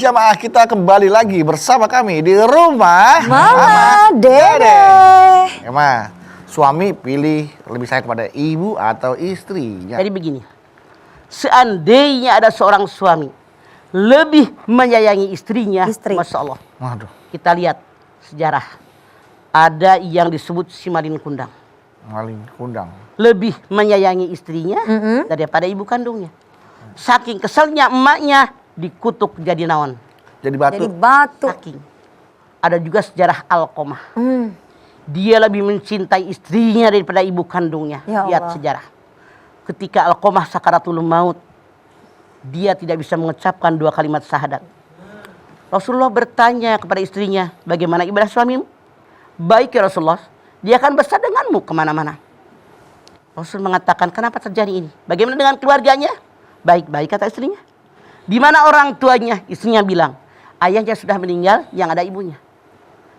jamaah, kita kembali lagi bersama kami di rumah Mama Dede. Ya, Ma, suami pilih lebih sayang kepada ibu atau istrinya? Jadi begini, seandainya ada seorang suami lebih menyayangi istrinya, Masya Allah. Waduh. Kita lihat sejarah, ada yang disebut si Malin Kundang. Malin Kundang Lebih menyayangi istrinya daripada ibu kandungnya. Saking keselnya emaknya dikutuk jadi naon. jadi batu. Jadi batu. Saking. Ada juga sejarah Alqomah. Dia lebih mencintai istrinya daripada ibu kandungnya. Ya Lihat Allah. sejarah. Ketika Alqomah sakaratul maut, dia tidak bisa mengucapkan 2 kalimat syahadat. Rasulullah bertanya kepada istrinya, bagaimana ibadah suamimu? Baik ya Rasulullah, dia akan bersama denganmu kemana-mana. Rasul mengatakan, kenapa terjadi ini? Bagaimana dengan keluarganya? Baik-baik kata istrinya. Di mana orang tuanya? Istrinya bilang, ayahnya sudah meninggal, yang ada ibunya.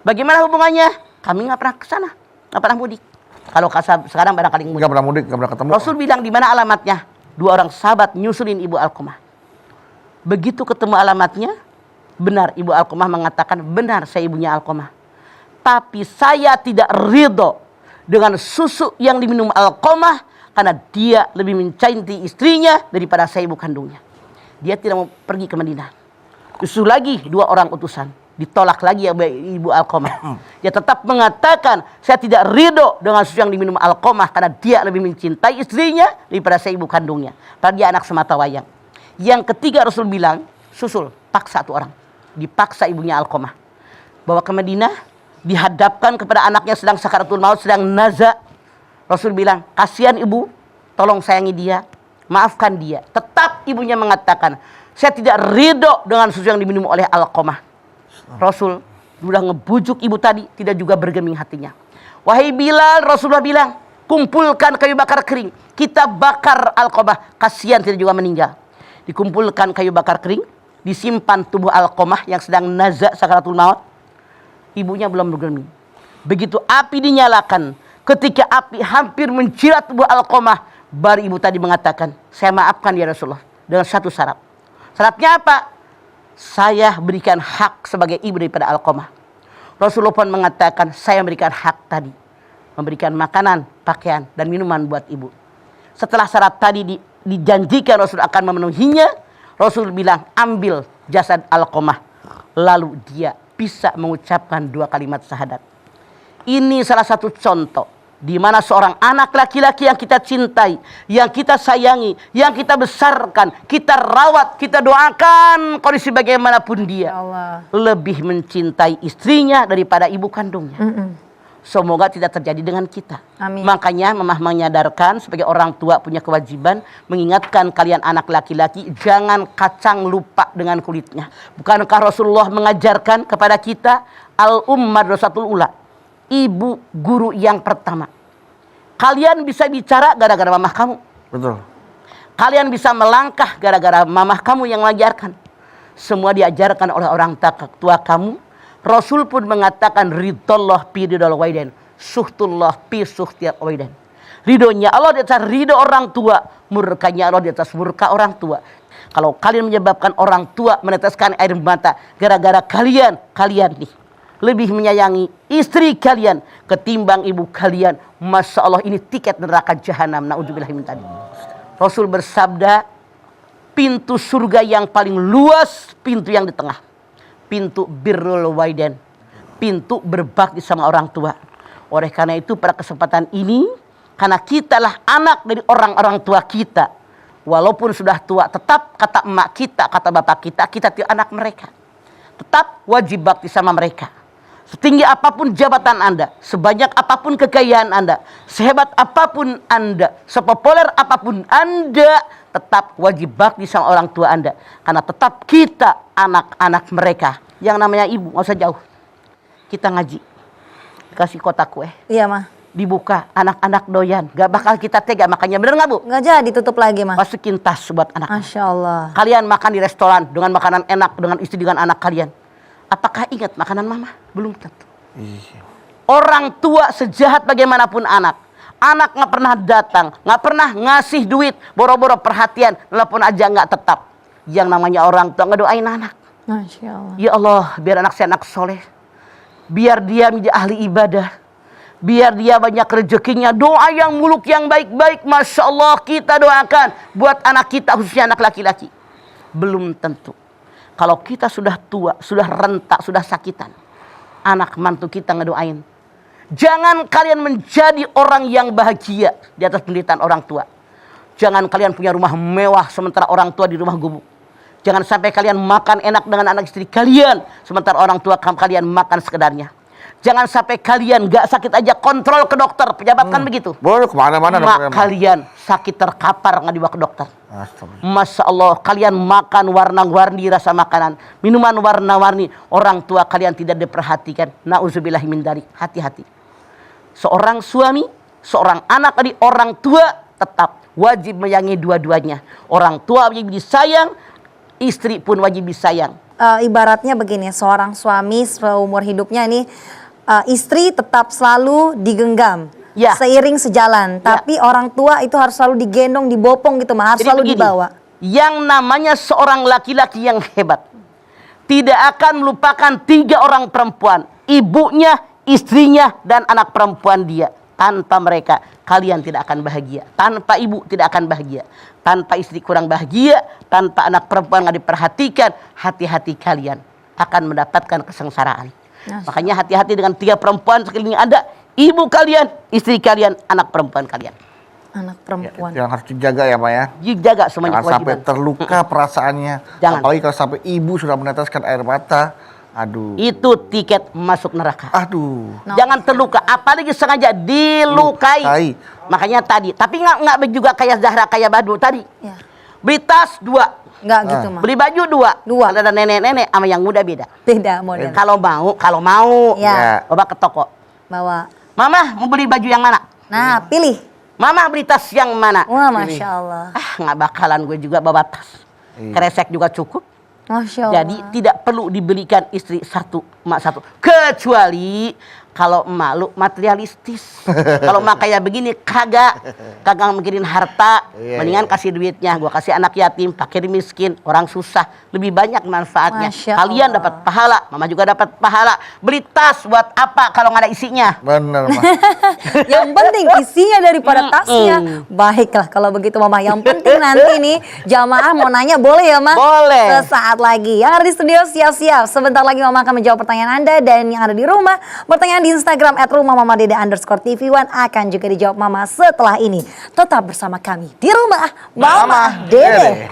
Bagaimana hubungannya? Kami nggak pernah ke sana, nggak pernah mudik. Kalau sekarang barangkali mudik. Nggak pernah mudik, nggak pernah ketemu. Rasul bilang, di mana alamatnya? 2 orang sahabat nyusulin ibu Alqomah. Begitu ketemu alamatnya, benar ibu Alqomah mengatakan, benar saya ibunya Alqomah. Tapi saya tidak ridho dengan susu yang diminum Alqomah, karena dia lebih mencintai istrinya daripada saya ibu kandungnya. Dia tidak mau pergi ke Madinah. Justru lagi 2 orang utusan. Ditolak lagi ya ibu Alqomah. Dia tetap mengatakan, saya tidak ridho dengan susu yang diminum Alqomah, karena dia lebih mencintai istrinya daripada saya ibu kandungnya. Padahal dia anak semata wayang. Yang ketiga Rasul bilang, susul, paksa 1 orang. Dipaksa ibunya Alqomah. Bawa ke Madinah, dihadapkan kepada anaknya sedang sakaratul maut, sedang naza. Rasul bilang, kasihan ibu, tolong sayangi dia, maafkan dia. Tetap ibunya mengatakan, saya tidak ridho dengan susu yang diminum oleh Alqomah. Rasul sudah ngebujuk ibu tadi, tidak juga bergeming hatinya. Wahai Bilal, Rasulullah bilang, kumpulkan kayu bakar kering, kita bakar Alqomah, kasihan tidak juga meninggal. Dikumpulkan kayu bakar kering, disimpan tubuh Alqomah yang sedang naza sakaratul maut. Ibunya belum bergeming. Begitu api dinyalakan, ketika api hampir menjilat tubuh Alqomah, baru ibu tadi mengatakan, saya maafkan ya Rasulullah, dengan 1 syarat. Syaratnya apa? Saya berikan hak sebagai ibu daripada Alqomah. Rasulullah pun mengatakan, saya berikan hak tadi, memberikan makanan, pakaian, dan minuman buat ibu. Setelah syarat tadi dijanjikan Rasul akan memenuhinya, Rasul bilang, ambil jasad Alqomah. Lalu dia bisa mengucapkan 2 kalimat syahadat. Ini salah satu contoh di mana seorang anak laki-laki yang kita cintai, yang kita sayangi, yang kita besarkan, kita rawat, kita doakan kondisi bagaimanapun dia, Allah. lebih mencintai istrinya daripada ibu kandungnya. Semoga tidak terjadi dengan kita. Amin. Makanya Mamah menyadarkan sebagai orang tua punya kewajiban mengingatkan kalian anak laki-laki, jangan kacang lupa dengan kulitnya. Bukankah Rasulullah mengajarkan kepada kita al-madrasatul ula, ibu guru yang pertama. Kalian bisa bicara gara-gara mamah kamu. Betul. Kalian bisa melangkah gara-gara mamah kamu yang mengajarkan. Semua diajarkan oleh orang tua kamu. Rasul pun mengatakan, ridollah pi ridol waiden, suhtullah pi suhtiat waiden. Ridhonya Allah di atas ridho orang tua, murkanya Allah di atas murka orang tua. Kalau kalian menyebabkan orang tua meneteskan air mata gara-gara kalian nih lebih menyayangi istri kalian ketimbang ibu kalian, Masya Allah, ini tiket neraka jahanam. Na'udzubillah min dzalik. Rasul bersabda, pintu surga yang paling luas, pintu yang di tengah. Pintu birrul waiden, pintu berbakti sama orang tua. Oleh karena itu pada kesempatan ini, karena kitalah anak dari orang-orang tua kita, walaupun sudah tua, tetap kata emak kita, kata bapak kita, kita tidak anak mereka. Tetap wajib bakti sama mereka. Setinggi apapun jabatan Anda, sebanyak apapun kekayaan Anda, sehebat apapun Anda, sepopuler apapun Anda, tetap wajib bakti sama orang tua Anda. Karena tetap kita anak-anak mereka. Yang namanya ibu, nggak usah jauh. Kita ngaji, kasih kotak kue. Iya, Mah. Dibuka, anak-anak doyan. Gak bakal kita tega, makanya bener nggak Bu? Nggak jadi tutup lagi, Mah. Masukin tas buat anak. Masya Allah. Kalian makan di restoran dengan makanan enak, dengan istri, dengan anak kalian. Apakah ingat makanan mama? Belum tentu. Orang tua sejahat bagaimanapun anak nggak pernah datang, nggak pernah ngasih duit, boro-boro perhatian, telepon aja nggak tetap. Yang namanya orang tua ngedoain anak. Masya Allah. Ya Allah, biar anak saya anak soleh. Biar dia menjadi ahli ibadah. Biar dia banyak rezekinya. Doa yang muluk yang baik-baik. Masya Allah, kita doakan. Buat anak kita, khususnya anak laki-laki. Belum tentu. Kalau kita sudah tua, sudah rentak, sudah sakitan. Anak mantu kita ngedoain. Jangan kalian menjadi orang yang bahagia di atas penderitaan orang tua. Jangan kalian punya rumah mewah sementara orang tua di rumah gubuk. Jangan sampai kalian makan enak dengan anak istri kalian sementara orang tua kalian makan sekedarnya. Jangan sampai kalian gak sakit aja kontrol ke dokter. Pejabat kan begitu. Boleh kemana-mana. Mak kalian sakit terkapar nggak dibawa ke dokter. Astagfirullah. Masya Allah, kalian makan warna-warni rasa makanan, minuman warna-warni, orang tua kalian tidak diperhatikan. Nauzubillahi min dzalik. Hati-hati. Seorang suami, seorang anak dari orang tua tetap wajib menyayangi dua-duanya. Orang tua wajib disayang, istri pun wajib disayang. Ibaratnya begini, seorang suami seumur hidupnya ini istri tetap selalu digenggam. Ya. Seiring sejalan, tapi orang tua itu harus selalu digendong, dibopong gitu, harus Jadi selalu begini, dibawa. yang namanya seorang laki-laki yang hebat tidak akan melupakan 3 orang perempuan, ibunya, istrinya, dan anak perempuan dia. Tanpa mereka, kalian tidak akan bahagia. Tanpa ibu, tidak akan bahagia. Tanpa istri kurang bahagia, tanpa anak perempuan nggak diperhatikan, hati-hati kalian akan mendapatkan kesengsaraan. Makanya hati-hati dengan 3 perempuan sekeliling ada. Ibu kalian, istri kalian, anak perempuan kalian. Anak perempuan. Yang harus dijaga ya Pak ya. Dijaga semuanya Jangan sampai kewajiban. terluka perasaannya. Jangan. Apalagi kalau sampai ibu sudah meneteskan air mata. Aduh. Itu tiket masuk neraka. Aduh. Jangan terluka, apalagi sengaja dilukai. Lukai. Makanya tadi, tapi nggak juga kayak Zahra, kayak Badu tadi. Ya. Beli tas 2, Enggak gitu mah. beli baju 2. Dua. Kalau ada nenek-nenek sama yang muda beda. Beda model. Kalau mau, Ya. bawa ke toko. Bawa. Mama mau beli baju yang mana? Nah, pilih. Mama beli tas yang mana? Wah, Masya Allah. Nggak bakalan gue juga bawa tas. Iya. Kresek juga cukup. Masya Allah. Jadi tidak perlu dibelikan istri 1, emak 1. Kecuali kalau emak lu materialistis. Kalau emak kayak begini kagak mikirin harta. Iya, Mendingan iya. kasih duitnya. Gua kasih anak yatim, fakir miskin, orang susah. Lebih banyak manfaatnya. Masya Kalian Allah. dapat pahala, mama juga dapat pahala. Beli tas buat apa kalau nggak ada isinya? Bener Pak. Yang penting isinya daripada tasnya. Baiklah kalau begitu Mama. Yang penting nanti nih jamaah mau nanya boleh ya Ma? Boleh. Sesaat lagi. Yang ada di studio siap-siap. Sebentar lagi Mama akan menjawab pertanyaan Anda. Dan yang ada di rumah, pertanyaan di Instagram @rumahmamadede_tv1 akan juga dijawab Mama setelah ini. Tetap bersama kami di rumah Mama Dede.